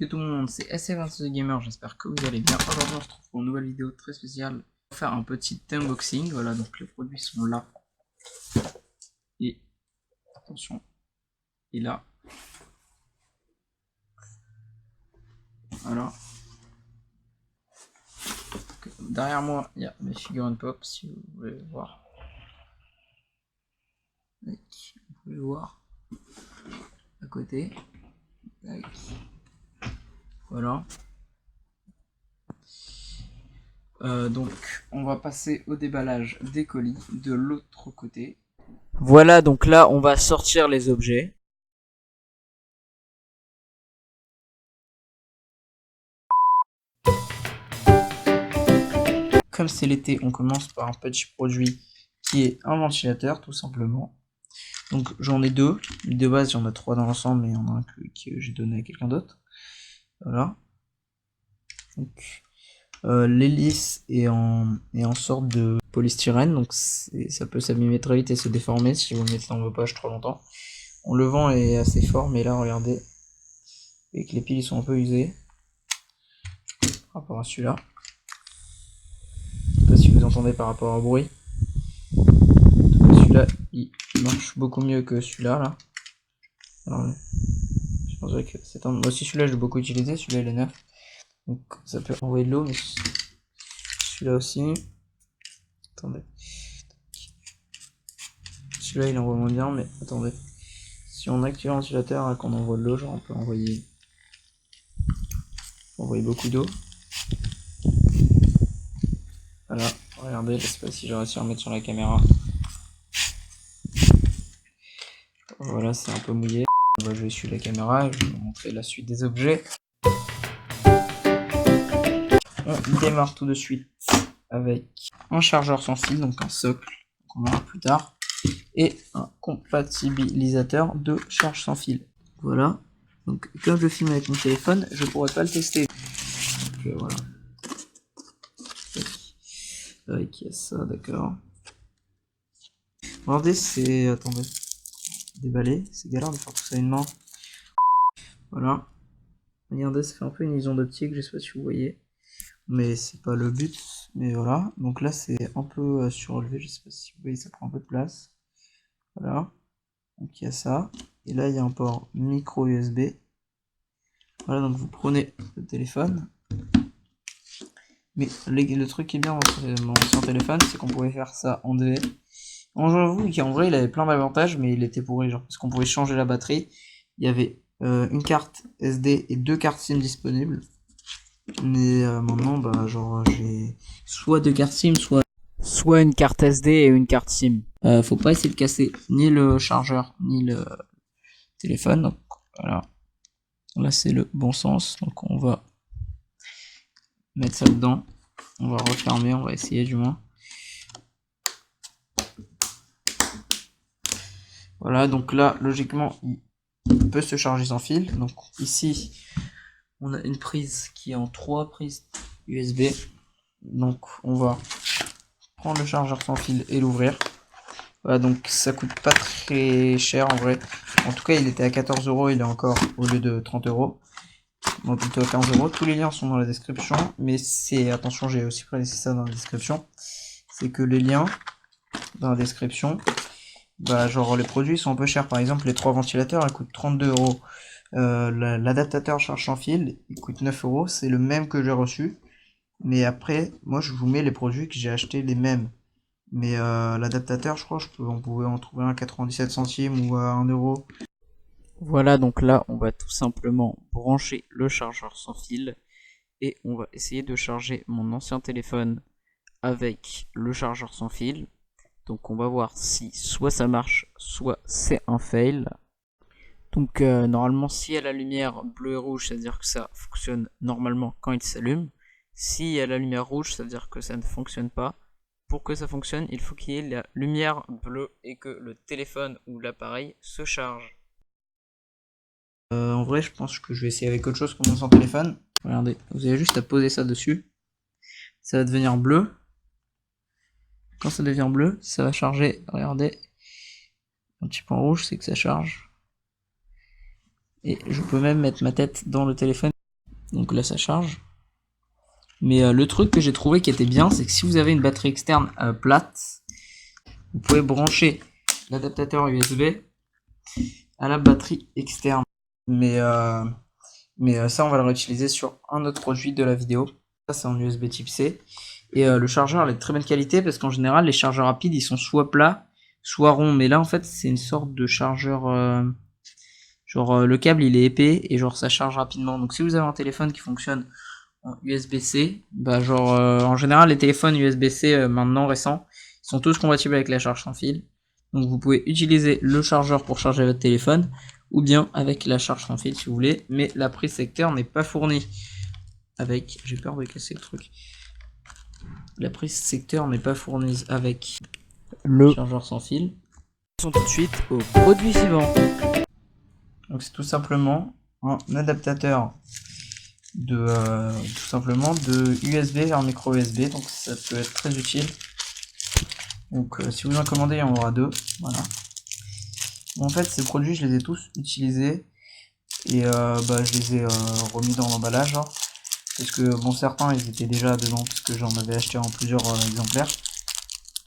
Salut tout le monde, c'est SF26 Gamer, j'espère que vous allez bien. Aujourd'hui on se retrouve pour une nouvelle vidéo très spéciale. On va faire un petit unboxing, voilà, donc les produits sont là. Et attention, et là. Voilà. Donc, derrière moi, il y a mes figurines pop, si vous voulez voir. Vous pouvez voir à côté. Voilà. Donc on va passer au déballage des colis de l'autre côté. Voilà, donc là on va sortir les objets. Comme c'est l'été, on commence par un petit produit qui est un ventilateur tout simplement. Donc j'en ai deux. De base j'en ai trois dans l'ensemble, mais il y en a un que j'ai donné à quelqu'un d'autre. Voilà. Donc l'hélice est en sorte de polystyrène, donc ça peut s'abîmer très vite et se déformer si vous le mettez dans vos poches trop longtemps. Le vent est assez fort, mais là regardez, et que les piles sont un peu usées par rapport à celui-là. Je sais pas si vous entendez par rapport au bruit. Celui-là il marche beaucoup mieux que celui-là là. Alors, je penserais que c'est un... Moi aussi celui-là je l'ai beaucoup utilisé, celui-là il est neuf. Donc ça peut envoyer de l'eau, mais celui-là aussi. Attendez. Celui-là il envoie moins bien, mais attendez. Si on active le ventilateur et qu'on envoie de l'eau, genre on peut envoyer beaucoup d'eau. Voilà, regardez, je sais pas si j'ai réussi à remettre sur la caméra. Voilà, c'est un peu mouillé. Je vais essuyer la caméra et je vais vous montrer la suite des objets. On démarre tout de suite avec un chargeur sans fil, donc un socle, qu'on verra plus tard, et un compatibilisateur de charge sans fil. Voilà, donc comme je filme avec mon téléphone, je pourrais pas le tester. Donc voilà. Avec ça, d'accord. Regardez, c'est... Attendez. Déballer, c'est galère de faire tout ça à une main. Voilà. Regardez, ça fait un peu une illusion d'optique, je sais pas si vous voyez. Mais c'est pas le but. Mais voilà. Donc là, c'est un peu surélevé, je sais pas si vous voyez, ça prend un peu de place. Voilà. Donc il y a ça. Et là, il y a un port micro USB. Voilà, donc vous prenez le téléphone. Mais le truc qui est bien dans mon ancien téléphone, c'est qu'on pouvait faire ça en DV. J'avoue qu'en vrai, il avait plein d'avantages, mais il était pourri, genre, parce qu'on pouvait changer la batterie. Il y avait une carte SD et deux cartes SIM disponibles. Mais maintenant, bah, genre, j'ai soit deux cartes SIM, soit une carte SD et une carte SIM. Faut pas essayer de casser ni le chargeur, ni le téléphone. Donc, voilà. Là, c'est le bon sens. Donc, on va mettre ça dedans. On va refermer, on va essayer du moins. Voilà, donc là, logiquement, il peut se charger sans fil. Donc ici, on a une prise qui est en 3 prises USB. Donc on va prendre le chargeur sans fil et l'ouvrir. Voilà, donc ça coûte pas très cher en vrai. En tout cas, il était à 14 €, il est encore au lieu de 30 €. Bon, plutôt à 15 €. Tous les liens sont dans la description. Mais c'est, attention, j'ai aussi précisé ça dans la description. C'est que les liens dans la description, bah, genre les produits sont un peu chers. Par exemple, les 3 ventilateurs, ils coûtent 32 €. L'adaptateur charge sans fil, il coûte 9 €. C'est le même que j'ai reçu. Mais après, moi, je vous mets les produits que j'ai achetés les mêmes. Mais l'adaptateur, je crois, on pouvait en trouver un à 97 centimes ou à 1 €. Voilà, donc là, on va tout simplement brancher le chargeur sans fil. Et on va essayer de charger mon ancien téléphone avec le chargeur sans fil. Donc on va voir si soit ça marche, soit c'est un fail. Donc normalement si il y a la lumière bleue et rouge, c'est à dire que ça fonctionne normalement quand il s'allume. S'il y a la lumière rouge, ça veut dire que ça ne fonctionne pas. Pour que ça fonctionne, il faut qu'il y ait la lumière bleue et que le téléphone ou l'appareil se charge. En vrai, je pense que je vais essayer avec autre chose que mon sans téléphone. Regardez, vous avez juste à poser ça dessus. Ça va devenir bleu. Quand ça devient bleu, ça va charger. Regardez, un petit point rouge, c'est que ça charge. Et je peux même mettre ma tête dans le téléphone. Donc là, ça charge. Mais le truc que j'ai trouvé qui était bien, c'est que si vous avez une batterie externe plate, vous pouvez brancher l'adaptateur USB à la batterie externe. Mais ça, on va le réutiliser sur un autre produit de la vidéo. Ça, c'est en USB type C. Et le chargeur il est de très bonne qualité parce qu'en général, les chargeurs rapides, ils sont soit plats, soit ronds. Mais là, en fait, c'est une sorte de chargeur... genre, le câble, il est épais et genre, ça charge rapidement. Donc, si vous avez un téléphone qui fonctionne en USB-C, bah genre, en général, les téléphones USB-C maintenant récents, ils sont tous compatibles avec la charge sans fil. Donc, vous pouvez utiliser le chargeur pour charger votre téléphone ou bien avec la charge sans fil si vous voulez. Mais la prise secteur n'est pas fournie avec... J'ai peur de casser le truc. La prise secteur n'est pas fournie avec le chargeur sans fil. Passons tout de suite au produit suivant. Donc c'est tout simplement un adaptateur de tout simplement de USB vers micro USB. Donc ça peut être très utile. Donc si vous en commandez, il y en aura deux. Voilà. Bon, en fait, ces produits, je les ai tous utilisés et je les ai remis dans l'emballage. Hein, parce que bon, certains ils étaient déjà dedans parce que j'en avais acheté en plusieurs exemplaires.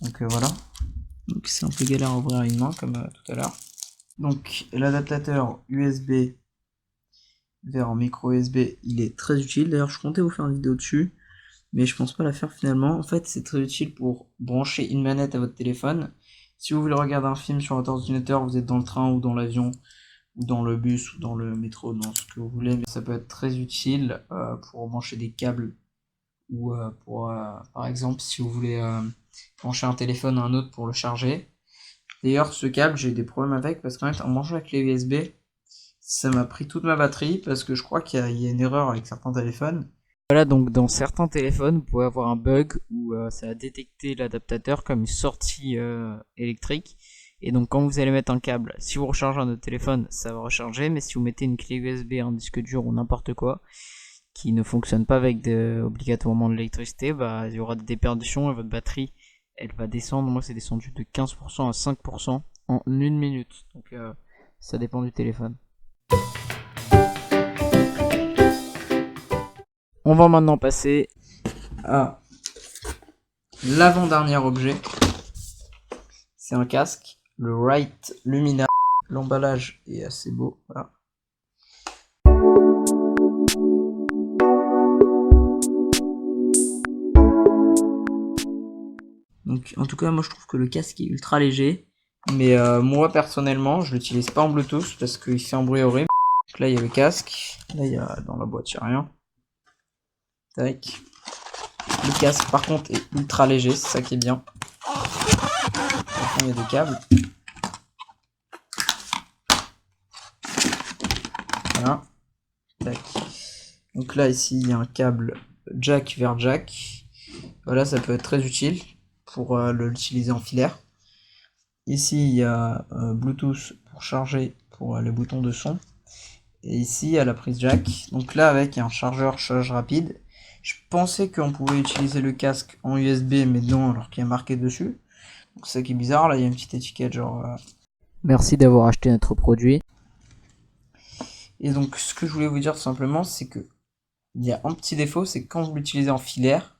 Donc voilà. Donc c'est un peu galère à ouvrir à une main comme tout à l'heure. Donc l'adaptateur USB vers micro USB, il est très utile. D'ailleurs, je comptais vous faire une vidéo dessus, mais je pense pas la faire finalement. En fait, c'est très utile pour brancher une manette à votre téléphone. Si vous voulez regarder un film sur votre ordinateur, vous êtes dans le train ou dans l'avion, ou dans le bus, ou dans le métro, dans ce que vous voulez, mais ça peut être très utile pour brancher des câbles, ou par exemple, si vous voulez brancher un téléphone à un autre pour le charger. D'ailleurs, ce câble, j'ai eu des problèmes avec, parce qu'en fait, en branchant la clé USB, ça m'a pris toute ma batterie, parce que je crois qu'il y a une erreur avec certains téléphones. Voilà, donc dans certains téléphones, vous pouvez avoir un bug où ça a détecté l'adaptateur comme une sortie électrique. Et donc quand vous allez mettre un câble, si vous rechargez un autre téléphone, ça va recharger, mais si vous mettez une clé USB, un disque dur ou n'importe quoi, qui ne fonctionne pas avec obligatoirement de l'électricité, bah il y aura des déperditions et votre batterie, elle va descendre. Moi c'est descendu de 15% à 5% en une minute. Donc ça dépend du téléphone. On va maintenant passer à l'avant-dernier objet. C'est un casque, le Wright Lumina. L'emballage est assez beau. Voilà. Donc en tout cas, moi je trouve que le casque est ultra léger. Mais moi personnellement, je l'utilise pas en Bluetooth parce qu'il fait un bruit horrible. Donc là il y a le casque. Là il y a dans la boîte, il n'y a rien. Tac. Le casque par contre est ultra léger, c'est ça qui est bien. Enfin, il y a des câbles. Voilà. Tac. Donc là ici il y a un câble jack vers jack. Voilà, ça peut être très utile pour l'utiliser en filaire. Ici il y a Bluetooth pour charger pour les boutons de son. Et ici il y a la prise jack. Donc là avec un chargeur charge rapide. Je pensais qu'on pouvait utiliser le casque en USB, mais non, alors qu'il y a marqué dessus. Donc c'est ça qui est bizarre, là il y a une petite étiquette genre... Merci d'avoir acheté notre produit. Et donc ce que je voulais vous dire tout simplement, c'est que il y a un petit défaut, c'est que quand vous l'utilisez en filaire,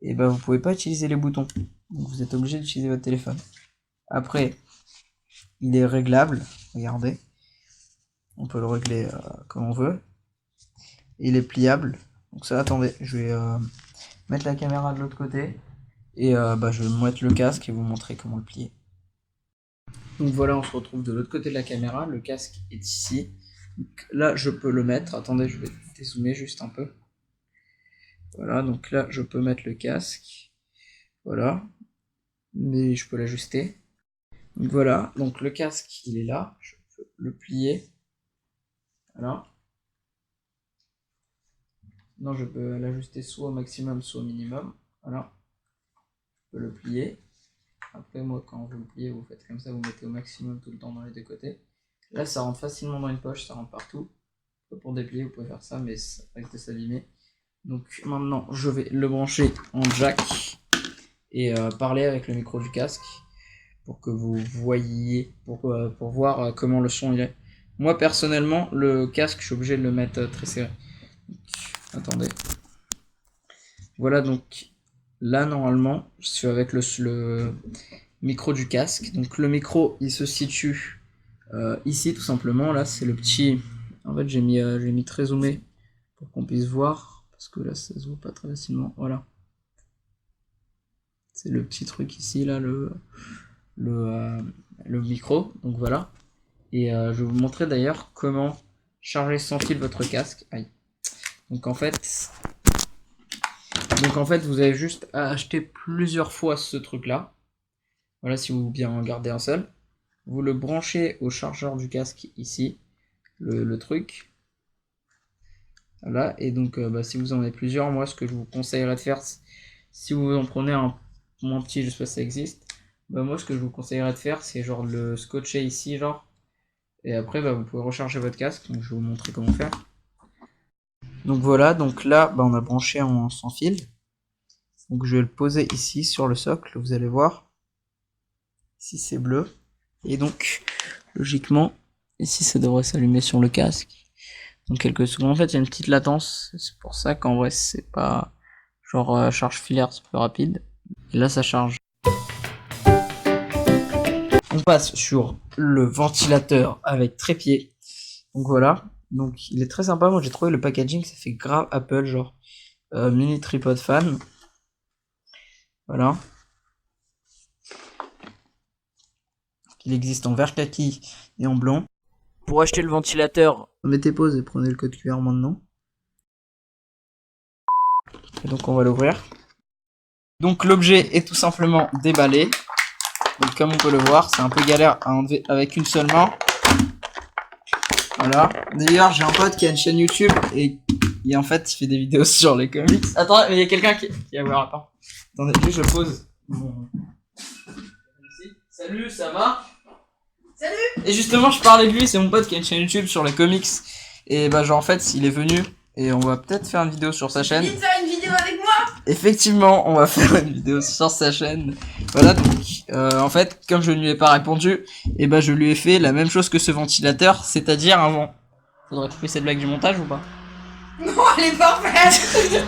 et ben vous pouvez pas utiliser les boutons. Donc vous êtes obligé d'utiliser votre téléphone. Après, il est réglable, regardez. On peut le régler comme on veut. Il est pliable. Donc ça, attendez, je vais mettre la caméra de l'autre côté. Et je vais mettre le casque et vous montrer comment le plier. Donc voilà, on se retrouve de l'autre côté de la caméra. Le casque est ici. Donc là, je peux le mettre. Attendez, je vais dézoomer juste un peu. Voilà, donc là, je peux mettre le casque. Voilà. Mais je peux l'ajuster. Donc voilà, donc le casque, il est là. Je peux le plier. Voilà. Non, je peux l'ajuster soit au maximum, soit au minimum. Voilà. Je peux le plier. Après, moi, quand vous le pliez, vous faites comme ça, vous mettez au maximum tout le temps dans les deux côtés. Là, ça rentre facilement dans une poche, ça rentre partout. Pour déplier, vous pouvez faire ça, mais ça risque de s'abîmer. Donc maintenant, je vais le brancher en jack et parler avec le micro du casque pour que vous voyiez, pour voir comment le son il est. Moi, personnellement, le casque, je suis obligé de le mettre très serré. Donc, attendez. Voilà, donc là, normalement, je suis avec le micro du casque. Donc le micro, il se situe ici, tout simplement. Là, c'est le petit... En fait, j'ai mis très zoomé pour qu'on puisse voir. Parce que là, ça se voit pas très facilement. Voilà. C'est le petit truc ici, là, le micro. Donc voilà. Et je vais vous montrer d'ailleurs comment charger sans fil votre casque. Aïe. Donc en fait, vous avez juste à acheter plusieurs fois ce truc-là. Voilà, si vous bien en gardez un seul. Vous le branchez au chargeur du casque ici, le truc. Voilà, et donc si vous en avez plusieurs, moi ce que je vous conseillerais de faire, si vous en prenez un moins petit, je sais pas si ça existe, moi ce que je vous conseillerais de faire, c'est genre de le scotcher ici, genre, et après vous pouvez recharger votre casque, donc je vais vous montrer comment faire. Donc voilà, donc là on a branché en sans fil, donc je vais le poser ici sur le socle, vous allez voir, ici c'est bleu, et donc logiquement, ici ça devrait s'allumer sur le casque. Donc quelques secondes, en fait il y a une petite latence, c'est pour ça qu'en vrai c'est pas genre charge filaire, c'est plus rapide. Et là ça charge. On passe sur le ventilateur avec trépied. Donc voilà, donc il est très sympa, moi j'ai trouvé le packaging, ça fait grave Apple, genre mini tripod fan. Voilà. Il existe en vert kaki et en blanc. Pour acheter le ventilateur, mettez pause et prenez le code QR maintenant. Et donc on va l'ouvrir. Donc l'objet est tout simplement déballé. Donc comme on peut le voir, c'est un peu galère à enlever avec une seule main. Voilà. D'ailleurs, j'ai un pote qui a une chaîne YouTube et en fait, il fait des vidéos sur les comics. Attends, mais il y a quelqu'un qui va voir. Attends. Attendez, juste je pose. Salut, ça va? Salut. Et justement, je parlais de lui, c'est mon pote qui a une chaîne YouTube sur les comics. Et genre en fait, il est venu et on va peut-être faire une vidéo sur sa chaîne. Tu veux faire une vidéo avec moi? Effectivement, on va faire une vidéo sur sa chaîne. Voilà, donc en fait, comme je ne lui ai pas répondu, je lui ai fait la même chose que ce ventilateur, c'est-à-dire un vent. Faudrait couper cette blague du montage ou pas? Non, elle est parfaite.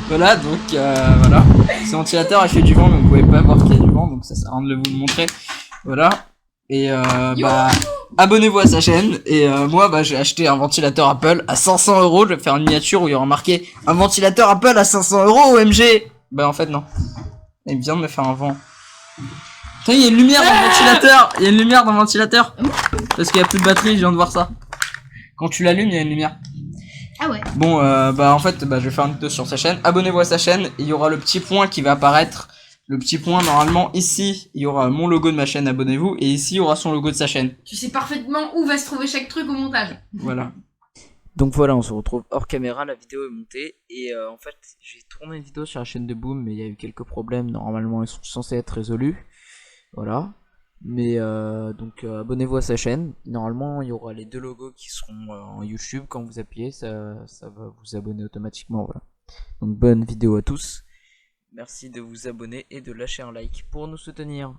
Voilà, donc voilà. Ce ventilateur il fait du vent, mais vous pouvez pas voir qu'il y a du vent, donc ça sert à rien de vous le montrer. Voilà. Et abonnez-vous à sa chaîne. Et moi j'ai acheté un ventilateur Apple à 500 €. Je vais faire une miniature où il y aura marqué un ventilateur Apple à 500 € OMG. En fait non. Il vient de me faire un vent. Putain, il y a une lumière dans le ventilateur. Il y a une lumière dans le ventilateur. Parce qu'il y a plus de batterie, je viens de voir ça. Quand tu l'allumes, il y a une lumière. Ah ouais. Bon en fait je vais faire une vidéo sur sa chaîne. Abonnez-vous à sa chaîne. Il y aura le petit point qui va apparaître. Le petit point, normalement, ici, il y aura mon logo de ma chaîne, abonnez-vous, et ici, il y aura son logo de sa chaîne. Tu sais parfaitement où va se trouver chaque truc au montage. Voilà. Donc voilà, on se retrouve hors caméra, la vidéo est montée, et en fait, j'ai tourné une vidéo sur la chaîne de Boom, mais il y a eu quelques problèmes, normalement, ils sont censés être résolus. Voilà. Mais donc, abonnez-vous à sa chaîne. Normalement, il y aura les deux logos qui seront en YouTube, quand vous appuyez, ça va vous abonner automatiquement, voilà. Donc, bonne vidéo à tous. Merci de vous abonner et de lâcher un like pour nous soutenir.